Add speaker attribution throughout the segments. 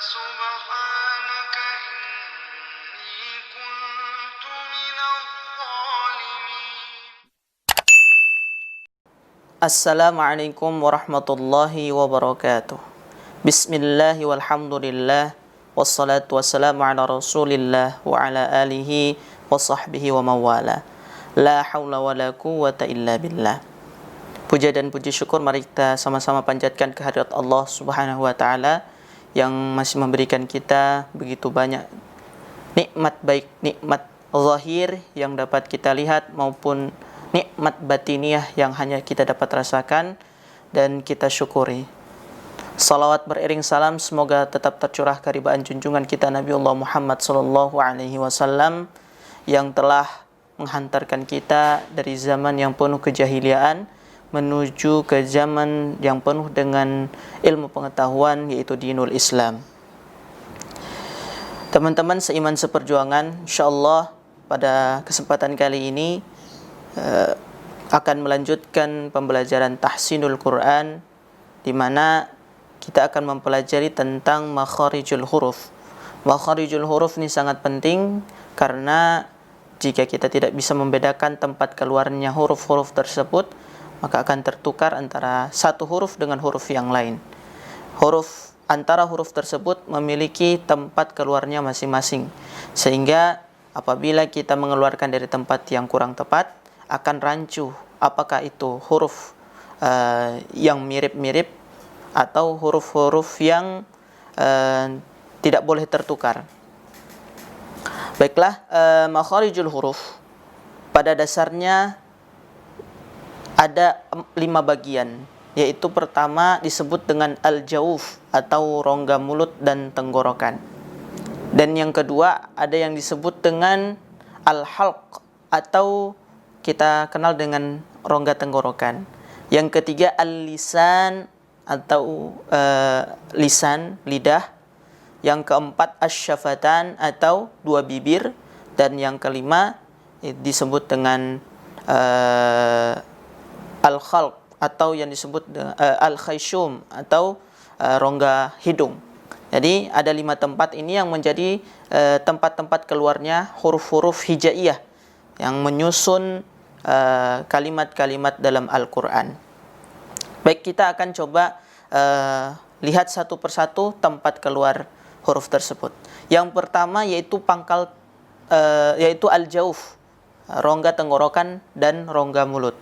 Speaker 1: سبحانك إني كنت من الظالمين.
Speaker 2: Assalamualaikum warahmatullahi wabarakatuh. Bismillah walhamdulillah wassalatu wassalamu ala rasulillah wa ala alihi wa sahbihi wa mawala. La hawla wa la quwwata illa billah. Puja dan puji syukur mari kita sama-sama panjatkan kehadirat Allah Subhanahu wa taala yang masih memberikan kita begitu banyak nikmat, baik nikmat zahir yang dapat kita lihat maupun nikmat batiniah yang hanya kita dapat rasakan dan kita syukuri. Salawat beriring salam semoga tetap tercurah karibaan junjungan kita Nabiullah Muhammad sallallahu alaihi wasallam yang telah menghantarkan kita dari zaman yang penuh kejahiliaan menuju ke zaman yang penuh dengan ilmu pengetahuan, yaitu dinul Islam. Teman-teman seiman seperjuangan, insyaallah pada kesempatan kali ini akan melanjutkan pembelajaran tahsinul Quran, di mana kita akan mempelajari tentang makharijul huruf. Makharijul huruf ini sangat penting karena jika kita tidak bisa membedakan tempat keluarnya huruf-huruf tersebut, maka akan tertukar antara satu huruf dengan huruf yang lain. Antara huruf tersebut memiliki tempat keluarnya masing-masing, sehingga apabila kita mengeluarkan dari tempat yang kurang tepat, akan rancu apakah itu huruf yang mirip-mirip atau huruf-huruf yang tidak boleh tertukar. Baiklah, makharijul huruf pada dasarnya ada 5 bagian, yaitu pertama disebut dengan al-jawf atau rongga mulut dan tenggorokan. Dan yang kedua ada yang disebut dengan al-halq atau kita kenal dengan rongga tenggorokan. Yang ketiga al-lisan atau lisan, lidah. Yang keempat asy-syafatan atau 2 bibir. Dan yang kelima disebut dengan al-khalq atau yang disebut al-khayshum atau rongga hidung. Jadi ada 5 tempat ini yang menjadi tempat-tempat keluarnya huruf-huruf hijaiyah yang menyusun kalimat-kalimat dalam Al-Quran. Baik, kita akan coba lihat satu persatu tempat keluar huruf tersebut. Yang pertama yaitu yaitu al-jawf, rongga tenggorokan dan rongga mulut.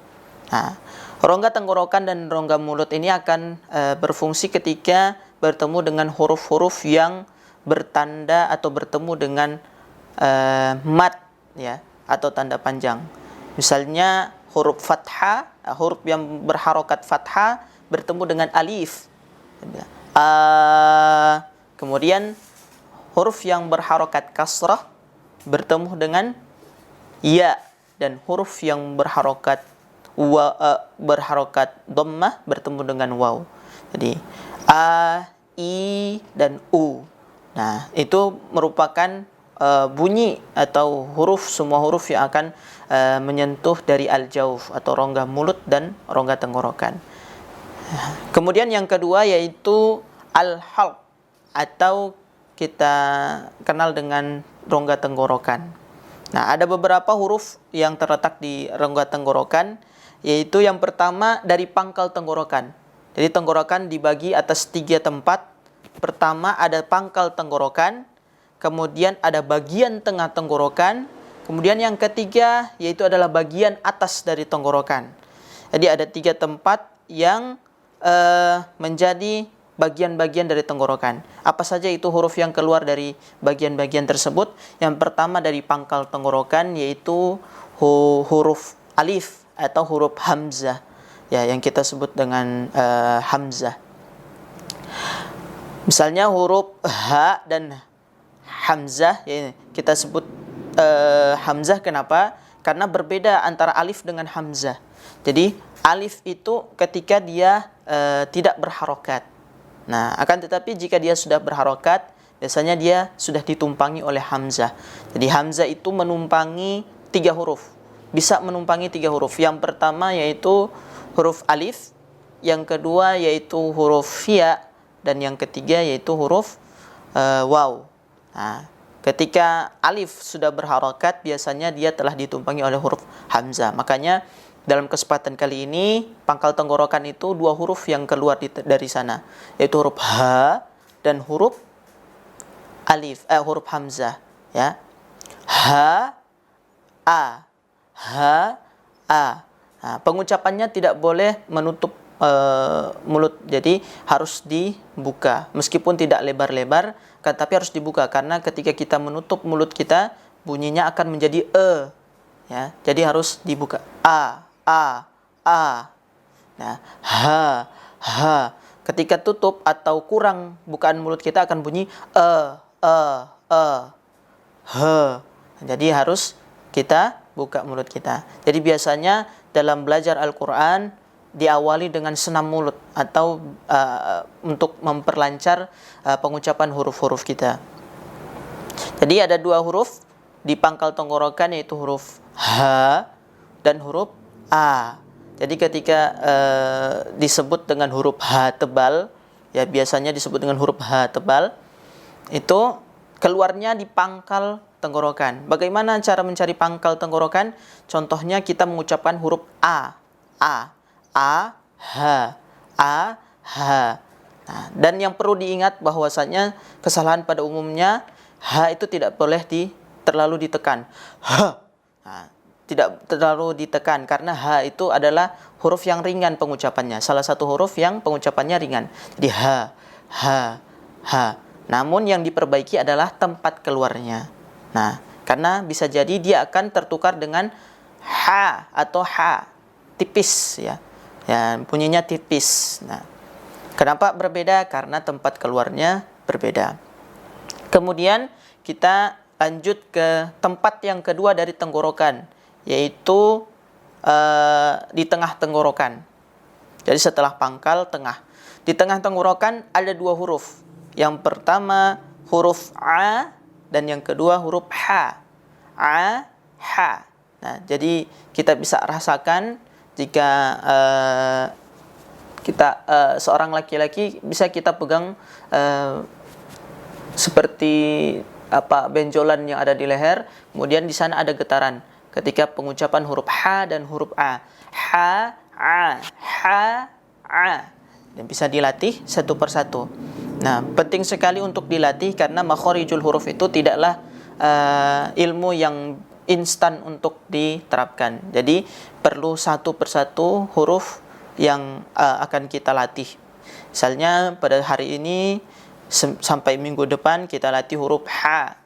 Speaker 2: Nah, rongga tenggorokan dan rongga mulut ini akan berfungsi ketika bertemu dengan huruf-huruf yang bertanda atau bertemu dengan mat, ya, atau tanda panjang. Misalnya huruf fathah, huruf yang berharokat fathah bertemu dengan alif. Kemudian huruf yang berharokat kasrah bertemu dengan ya, dan huruf yang berharokat dhammah bertemu dengan waw. Jadi a, i, dan u. Nah, itu merupakan bunyi atau semua huruf yang akan menyentuh dari al-jawf atau rongga mulut dan rongga tenggorokan. Kemudian yang kedua yaitu al-halq atau kita kenal dengan rongga tenggorokan. Nah, ada beberapa huruf yang terletak di rongga tenggorokan, yaitu yang pertama dari pangkal tenggorokan. Jadi tenggorokan dibagi atas 3 tempat. Pertama ada pangkal tenggorokan, kemudian ada bagian tengah tenggorokan, kemudian yang ketiga yaitu adalah bagian atas dari tenggorokan. Jadi ada 3 tempat yang menjadi bagian-bagian dari tenggorokan. Apa saja itu huruf yang keluar dari bagian-bagian tersebut? Yang pertama dari pangkal tenggorokan yaitu huruf alif atau huruf hamzah, ya, yang kita sebut dengan hamzah. Misalnya huruf ha dan hamzah, ya, kita sebut hamzah. Kenapa? Karena berbeda antara alif dengan hamzah. Jadi alif itu ketika dia tidak berharokat. Nah, akan tetapi jika dia sudah berharokat, biasanya dia sudah ditumpangi oleh hamzah. Jadi hamzah itu menumpangi 3 huruf. Bisa menumpangi 3 huruf. Yang pertama yaitu huruf alif, yang kedua yaitu huruf ya, dan yang ketiga yaitu huruf waw. Nah, ketika alif sudah berharokat, biasanya dia telah ditumpangi oleh huruf hamzah. Makanya dalam kesempatan kali ini pangkal tenggorokan itu dua huruf yang keluar dari sana, yaitu huruf ha dan huruf alif, huruf hamzah, ya. Ha, a, ha, a. Nah, pengucapannya tidak boleh menutup mulut, jadi harus dibuka, meskipun tidak lebar-lebar, tapi harus dibuka, karena ketika kita menutup mulut kita, bunyinya akan menjadi ya. Jadi harus dibuka. A. Nah, ha. Ketika tutup atau kurang bukaan mulut kita akan bunyi he. Jadi harus kita buka mulut kita. Jadi biasanya dalam belajar Al-Quran diawali dengan senam mulut atau untuk memperlancar pengucapan huruf-huruf kita. Jadi ada dua huruf di pangkal tenggorokan, yaitu huruf ha dan huruf a. Jadi ketika disebut dengan huruf ha tebal, ya biasanya disebut dengan huruf ha tebal, itu keluarnya di pangkal tenggorokan. Bagaimana cara mencari pangkal tenggorokan? Contohnya kita mengucapkan huruf a, ha. Nah, dan yang perlu diingat bahwasanya kesalahan pada umumnya ha itu tidak boleh terlalu ditekan. Nah, tidak terlalu ditekan karena ha itu adalah huruf yang ringan pengucapannya. Salah satu huruf yang pengucapannya ringan. Jadi ha. Namun yang diperbaiki adalah tempat keluarnya. Nah, karena bisa jadi dia akan tertukar dengan ha atau ha tipis, ya. Ya, bunyinya tipis. Nah, kenapa berbeda? Karena tempat keluarnya berbeda. Kemudian kita lanjut ke tempat yang kedua dari tenggorokan, yaitu di tengah tenggorokan. Jadi setelah pangkal, tengah. Di tengah tenggorokan ada dua huruf. Yang pertama huruf a dan yang kedua huruf ha. Ha. Nah, jadi kita bisa rasakan jika kita seorang laki-laki, bisa kita pegang seperti benjolan yang ada di leher, kemudian di sana ada getaran ketika pengucapan huruf ha dan huruf a. Ha, a. Dan bisa dilatih satu persatu. Nah, penting sekali untuk dilatih karena makhorijul huruf itu tidaklah ilmu yang instan untuk diterapkan. Jadi perlu satu persatu huruf yang akan kita latih. Misalnya pada hari ini sampai minggu depan kita latih huruf ha.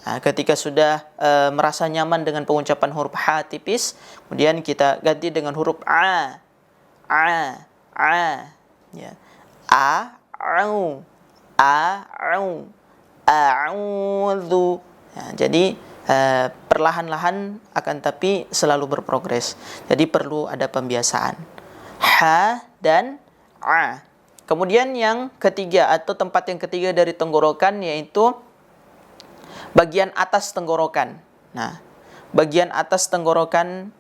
Speaker 2: Nah, ketika sudah merasa nyaman dengan pengucapan huruf ha tipis, kemudian kita ganti dengan huruf a. Ya. A'udzu. Nah, jadi perlahan-lahan akan tapi selalu berprogres. Jadi perlu ada pembiasaan. Ha dan a. Kemudian yang ketiga atau tempat yang ketiga dari tenggorokan yaitu bagian atas tenggorokan. Nah, bagian atas tenggorokan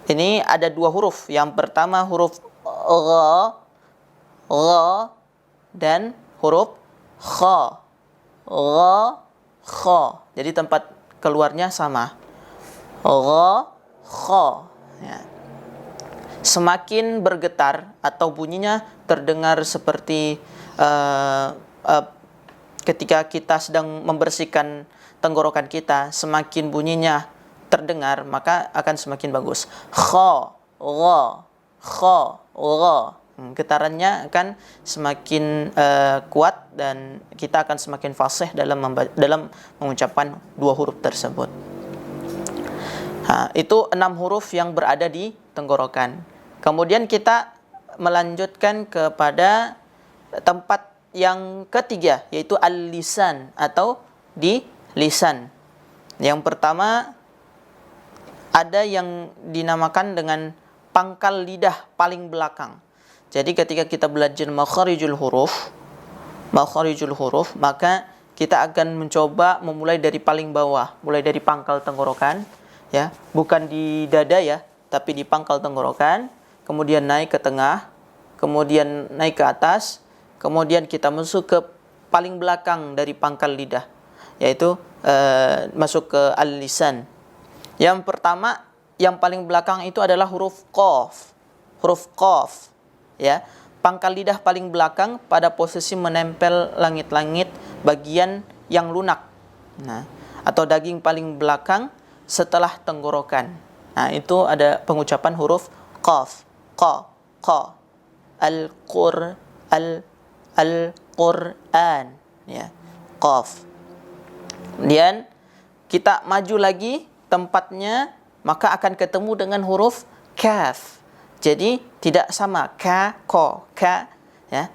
Speaker 2: ini ada dua huruf. Yang pertama huruf gha dan huruf kha. Jadi tempat keluarnya sama. Kha. Ya. Semakin bergetar atau bunyinya terdengar seperti ketika kita sedang membersihkan tenggorokan kita, semakin bunyinya terdengar, maka akan semakin bagus. Kha. Getarannya akan semakin kuat dan kita akan semakin fasih dalam mengucapkan dua huruf tersebut. Nah, itu 6 huruf yang berada di tenggorokan. Kemudian kita melanjutkan kepada tempat yang ketiga, yaitu al-lisan atau di lisan. Yang pertama ada yang dinamakan dengan pangkal lidah paling belakang. Jadi ketika kita belajar makharijul huruf, maka kita akan mencoba memulai dari paling bawah, mulai dari pangkal tenggorokan, ya, bukan di dada ya, tapi di pangkal tenggorokan, kemudian naik ke tengah, kemudian naik ke atas, kemudian kita masuk ke paling belakang dari pangkal lidah, yaitu masuk ke al-lisan. Yang pertama, yang paling belakang itu adalah huruf qaf. Huruf qaf, ya. Pangkal lidah paling belakang pada posisi menempel langit-langit bagian yang lunak. Nah, atau daging paling belakang setelah tenggorokan. Nah, itu ada pengucapan huruf qaf, qa, qa. Al-Qur'an, ya. Qaf. Kemudian kita maju lagi tempatnya, maka akan ketemu dengan huruf kaf. Jadi tidak sama ka, ko, ka, ya.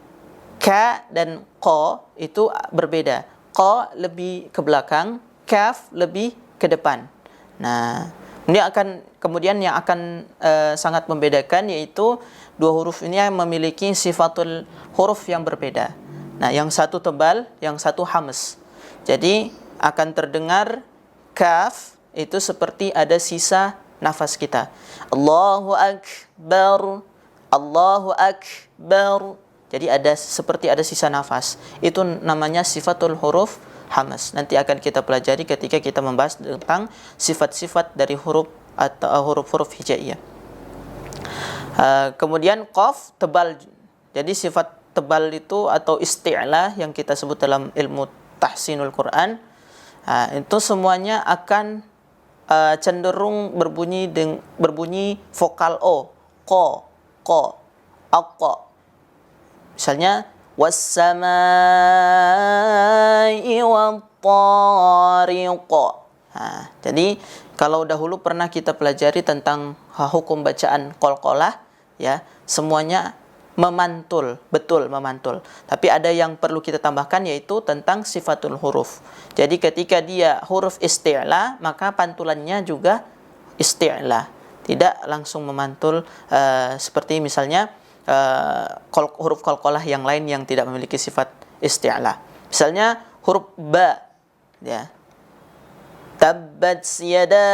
Speaker 2: Ka dan ko itu berbeda. Ko lebih ke belakang, kaf lebih ke depan. Nah, ini kemudian yang akan sangat membedakan yaitu dua huruf ini yang memiliki sifatul huruf yang berbeda. Nah, yang satu tebal, yang satu hamas. Jadi akan terdengar kaf itu seperti ada sisa nafas kita. Allahu akbar, Allahu akbar. Jadi seperti ada sisa nafas. Itu namanya sifatul huruf hamas. Nanti akan kita pelajari ketika kita membahas tentang sifat-sifat dari huruf atau huruf-huruf hijaiyah. Kemudian qaf tebal. Jadi sifat tebal itu atau isti'la yang kita sebut dalam ilmu tahsinul Quran, itu semuanya akan cenderung berbunyi vokal o, ko, aqqa. Misalnya was-samaa'i wat-tariq. Jadi kalau dahulu pernah kita pelajari tentang hukum bacaan qalqalah, ya, semuanya memantul, betul memantul. Tapi ada yang perlu kita tambahkan yaitu tentang sifatul huruf. Jadi ketika dia huruf isti'la, maka pantulannya juga isti'la. Tidak langsung memantul seperti misalnya huruf qalqalah yang lain yang tidak memiliki sifat isti'la. Misalnya huruf ba, ya. Tabbat yada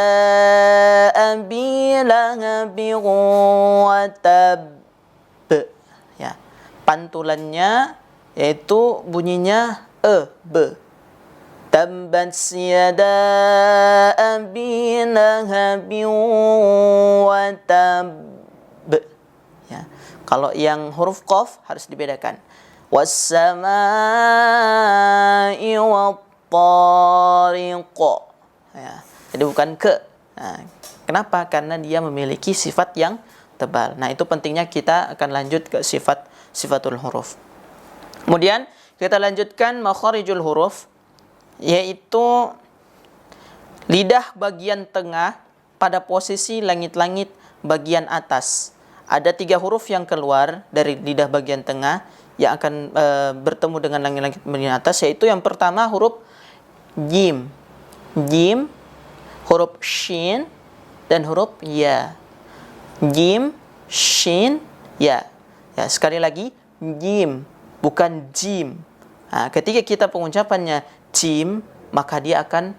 Speaker 2: abi lahabin wa tab. Ya. Pantulannya yaitu bunyinya b. Tabbat yada abi lahabin wa tab. Ya. Kalau yang huruf qaf harus dibedakan. Was-samaa'i wat-tariq. Ya. Jadi bukan ke. Nah, kenapa? Karena dia memiliki sifat yang tebal. Nah, itu pentingnya kita akan lanjut ke sifatul huruf. Kemudian kita lanjutkan makharijul huruf, yaitu lidah bagian tengah pada posisi langit-langit bagian atas. Ada 3 huruf yang keluar dari lidah bagian tengah yang akan bertemu dengan langit-langit bagian atas, yaitu yang pertama huruf jim, huruf shin, dan huruf ya. Jim, shin, ya. Ya, sekali lagi jim, bukan jim. Nah, ketika kita pengucapannya jim, maka dia akan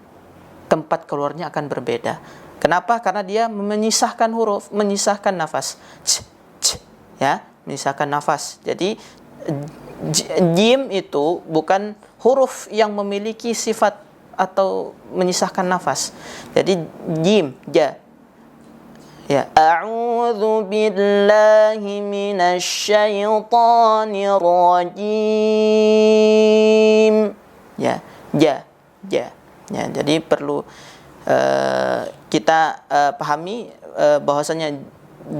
Speaker 2: tempat keluarnya akan berbeda. Kenapa? Karena dia menyisahkan huruf, menyisahkan nafas. Ya, menyisahkan nafas. Jadi jim itu bukan huruf yang memiliki sifat atau menyisahkan nafas. Jadi jim, ja. Ya, a'udzu billahi minasyaitonir rajim. Ya, ja. Ya, jadi perlu kita pahami bahwasanya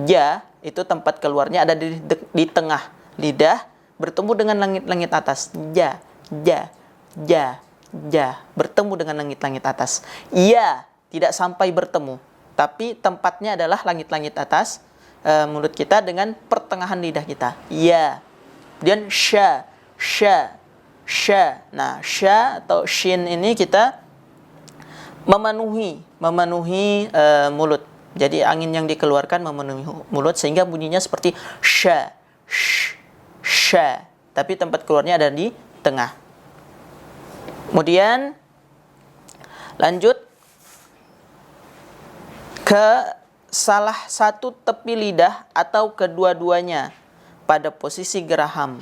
Speaker 2: ja itu tempat keluarnya ada di tengah lidah bertemu dengan langit-langit atas. Ja bertemu dengan langit-langit atas. Ya tidak sampai bertemu, tapi tempatnya adalah langit-langit atas mulut kita dengan pertengahan lidah kita. Ya. Kemudian sya. Nah, sya atau shin ini kita memenuhi mulut. Jadi angin yang dikeluarkan memenuhi mulut sehingga bunyinya seperti sya. Tapi tempat keluarnya ada di tengah. Kemudian lanjut ke salah satu tepi lidah atau kedua-duanya pada posisi geraham.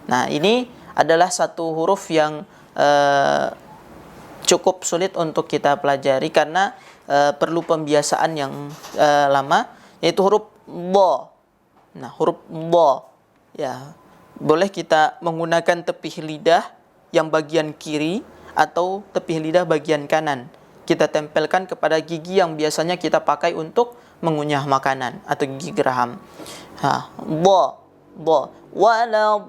Speaker 2: Nah, ini adalah satu huruf yang cukup sulit untuk kita pelajari karena perlu pembiasaan yang lama, yaitu huruf bo. Nah, huruf bo, ya, boleh kita menggunakan tepih lidah yang bagian kiri atau tepih lidah bagian kanan. Kita tempelkan kepada gigi yang biasanya kita pakai untuk mengunyah makanan atau gigi geraham. Bo, wala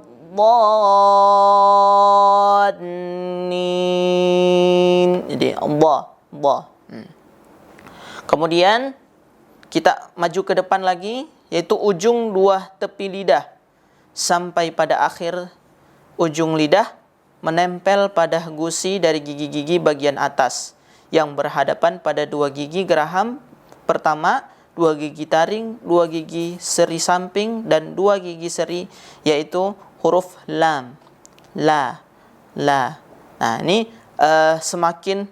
Speaker 2: dhalin. Jadi bo. Kemudian kita maju ke depan lagi, yaitu ujung dua tepi lidah sampai pada akhir ujung lidah menempel pada gusi dari gigi-gigi bagian atas yang berhadapan pada dua gigi geraham pertama, dua gigi taring, dua gigi seri samping, dan dua gigi seri, yaitu huruf lam, la. Nah, ini semakin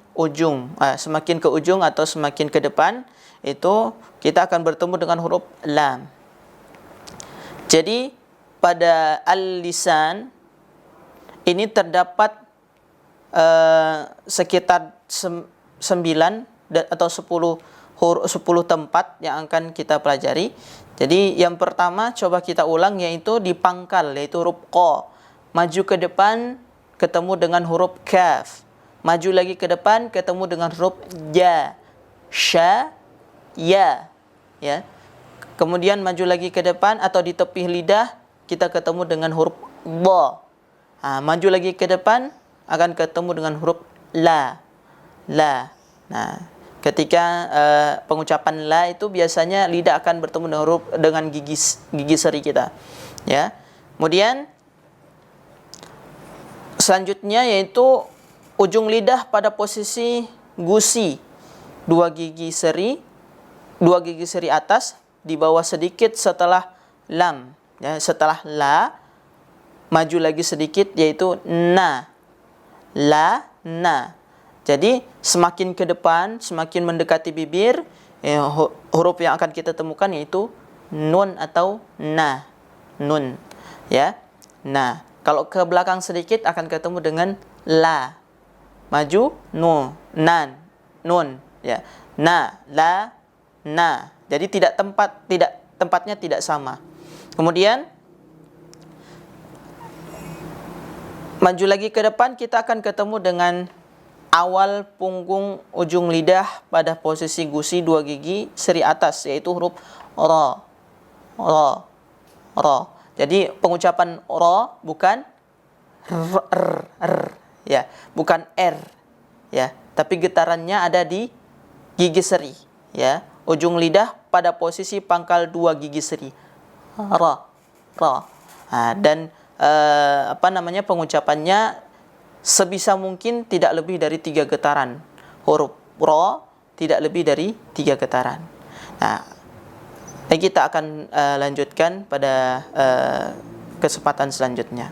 Speaker 2: ke ujung atau semakin ke depan, itu kita akan bertemu dengan huruf lam. Jadi pada al-lisan ini terdapat sekitar 9 atau 10 tempat yang akan kita pelajari. Jadi yang pertama coba kita ulang, yaitu di pangkal, yaitu huruf qa. Maju ke depan ketemu dengan huruf kaf. Maju lagi ke depan ketemu dengan huruf ja, sya, ya. Kemudian maju lagi ke depan atau di tepi lidah kita ketemu dengan huruf ba. Maju lagi ke depan akan ketemu dengan huruf la. Nah, ketika pengucapan la itu biasanya lidah akan bertemu dengan gigi seri kita, ya. Kemudian selanjutnya yaitu ujung lidah pada posisi gusi, dua gigi seri atas di bawah sedikit setelah lam, ya. Setelah la maju lagi sedikit, yaitu na. Jadi semakin ke depan, semakin mendekati bibir, huruf yang akan kita temukan yaitu nun atau na. Nun, ya. Nah, kalau ke belakang sedikit akan ketemu dengan la. Maju nan, nun, ya. Na, la, na. Jadi tempatnya tidak sama. Kemudian maju lagi ke depan, kita akan ketemu dengan awal punggung ujung lidah pada posisi gusi dua gigi seri atas, yaitu huruf ra. Jadi pengucapan ra bukan ya, bukan r, ya, tapi getarannya ada di gigi seri, ya. Ujung lidah pada posisi pangkal dua gigi seri. Ra. Dan pengucapannya sebisa mungkin tidak lebih dari 3 getaran. Huruf ra tidak lebih dari 3 getaran. Nah, kita akan lanjutkan pada kesempatan selanjutnya.